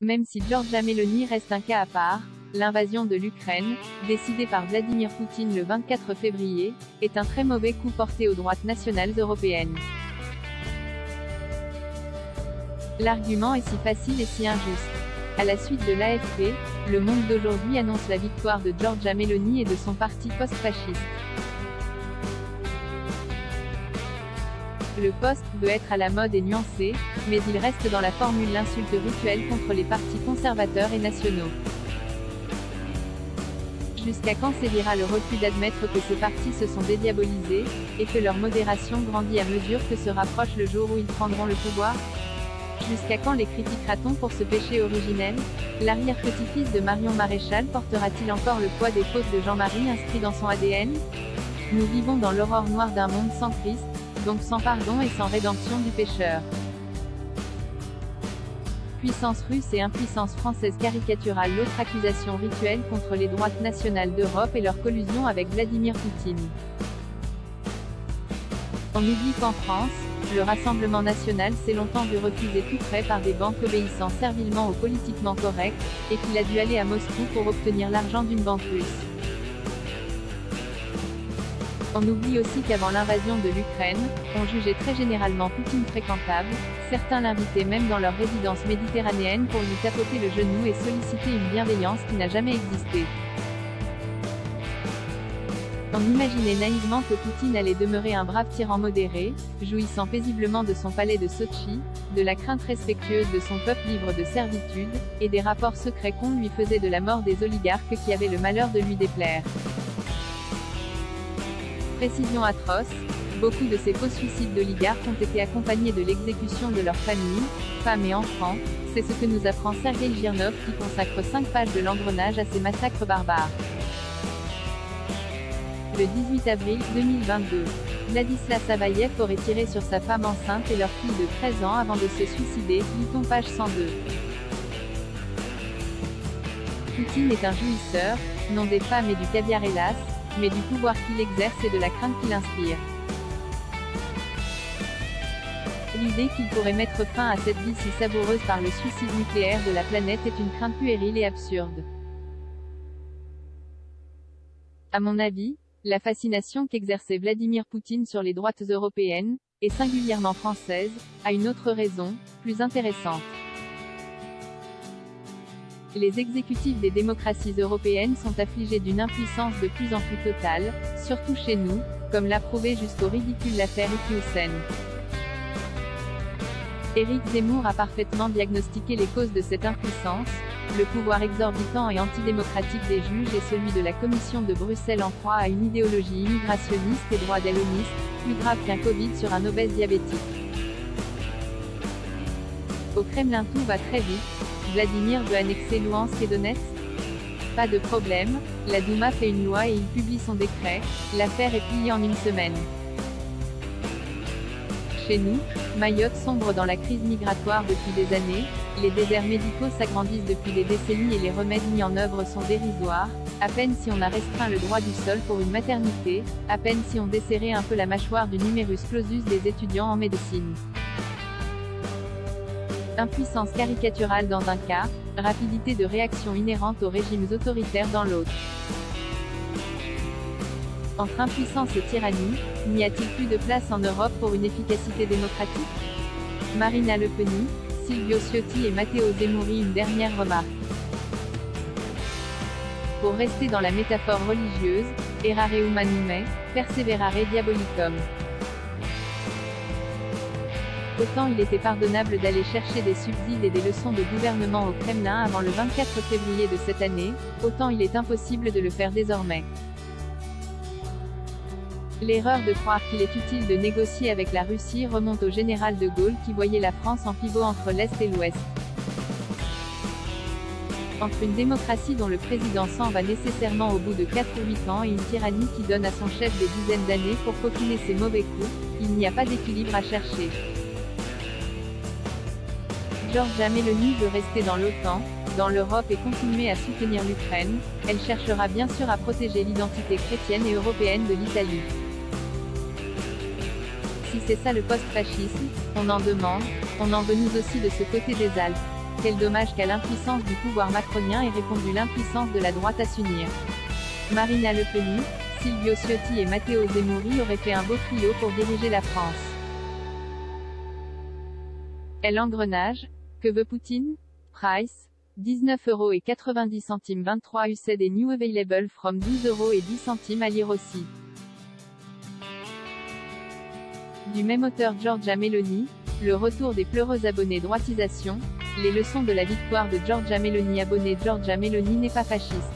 Même si Giorgia Meloni reste un cas à part, l'invasion de l'Ukraine, décidée par Vladimir Poutine le 24 février, est un très mauvais coup porté aux droites nationales européennes. L'argument est si facile et si injuste. À la suite de l'AFP, Le Monde d'aujourd'hui annonce la victoire de Giorgia Meloni et de son parti post-fasciste. Le poste veut être à la mode et nuancé, mais il reste dans la formule l'insulte rituelle contre les partis conservateurs et nationaux. Jusqu'à quand sévira le refus d'admettre que ces partis se sont dédiabolisés, et que leur modération grandit à mesure que se rapproche le jour où ils prendront le pouvoir? Jusqu'à quand les critiquera-t-on pour ce péché originel? L'arrière-petit-fils de Marion Maréchal portera-t-il encore le poids des fautes de Jean-Marie inscrits dans son ADN? Nous vivons dans l'aurore noire d'un monde sans Christ, donc sans pardon et sans rédemption du pécheur. Puissance russe et impuissance française caricaturale. L'autre accusation rituelle contre les droites nationales d'Europe et leur collusion avec Vladimir Poutine. On oublie qu'en France, le Rassemblement national s'est longtemps vu refuser tout prêt par des banques obéissant servilement au politiquement correct, et qu'il a dû aller à Moscou pour obtenir l'argent d'une banque russe. On oublie aussi qu'avant l'invasion de l'Ukraine, on jugeait très généralement Poutine fréquentable, certains l'invitaient même dans leur résidence méditerranéenne pour lui tapoter le genou et solliciter une bienveillance qui n'a jamais existé. On imaginait naïvement que Poutine allait demeurer un brave tyran modéré, jouissant paisiblement de son palais de Sotchi, de la crainte respectueuse de son peuple libre de servitude, et des rapports secrets qu'on lui faisait de la mort des oligarques qui avaient le malheur de lui déplaire. Précision atroce, beaucoup de ces faux suicides d'oligarques ont été accompagnés de l'exécution de leurs familles, femmes et enfants, c'est ce que nous apprend Sergueï Girnov qui consacre 5 pages de l'engrenage à ces massacres barbares. Le 18 avril 2022, Vladislas Savaïev aurait tiré sur sa femme enceinte et leur fille de 13 ans avant de se suicider, lit-on page 102. Poutine est un jouisseur, non des femmes et du caviar hélas, mais du pouvoir qu'il exerce et de la crainte qu'il inspire. L'idée qu'il pourrait mettre fin à cette vie si savoureuse par le suicide nucléaire de la planète est une crainte puérile et absurde. À mon avis, la fascination qu'exerçait Vladimir Poutine sur les droites européennes, et singulièrement françaises, a une autre raison, plus intéressante. Les exécutifs des démocraties européennes sont affligés d'une impuissance de plus en plus totale, surtout chez nous, comme l'a prouvé jusqu'au ridicule l'affaire Iqiyoussen. Éric Zemmour a parfaitement diagnostiqué les causes de cette impuissance, le pouvoir exorbitant et antidémocratique des juges et celui de la Commission de Bruxelles en proie à une idéologie immigrationniste et droit-dalloniste, plus grave qu'un Covid sur un obèse diabétique. Au Kremlin tout va très vite. Vladimir veut annexer Louhansk et Donetsk? Pas de problème, la Douma fait une loi et il publie son décret, l'affaire est pliée en une semaine. Chez nous, Mayotte sombre dans la crise migratoire depuis des années, les déserts médicaux s'agrandissent depuis des décennies et les remèdes mis en œuvre sont dérisoires, à peine si on a restreint le droit du sol pour une maternité, à peine si on desserrait un peu la mâchoire du numerus clausus des étudiants en médecine. Impuissance caricaturale dans un cas, rapidité de réaction inhérente aux régimes autoritaires dans l'autre. Entre impuissance et tyrannie, n'y a-t-il plus de place en Europe pour une efficacité démocratique? Marina Le Pen, Silvio Ciotti et Matteo Zemmouri. Une dernière remarque. Pour rester dans la métaphore religieuse, errare humanum, perseverare diabolicum. Autant il était pardonnable d'aller chercher des subsides et des leçons de gouvernement au Kremlin avant le 24 février de cette année, autant il est impossible de le faire désormais. L'erreur de croire qu'il est utile de négocier avec la Russie remonte au général de Gaulle qui voyait la France en pivot entre l'Est et l'Ouest. Entre une démocratie dont le président s'en va nécessairement au bout de 4 ou 8 ans et une tyrannie qui donne à son chef des dizaines d'années pour peaufiner ses mauvais coups, il n'y a pas d'équilibre à chercher. Giorgia Meloni veut rester dans l'OTAN, dans l'Europe et continuer à soutenir l'Ukraine, elle cherchera bien sûr à protéger l'identité chrétienne et européenne de l'Italie. Si c'est ça le post-fascisme, on en demande, on en veut nous aussi de ce côté des Alpes. Quel dommage qu'à l'impuissance du pouvoir macronien ait répondu l'impuissance de la droite à s'unir. Marina Le Pen, Silvio Ciotti et Matteo Zemmouri auraient fait un beau trio pour diriger la France. Elle engrenage. Que veut Poutine? Price, 19,90 €. 23 UCD et new available from 12,10 € à lire aussi. Du même auteur Giorgia Meloni, le retour des pleureuses abonnées droitisation, les leçons de la victoire de Giorgia Meloni. Abonnée Giorgia Meloni n'est pas fasciste.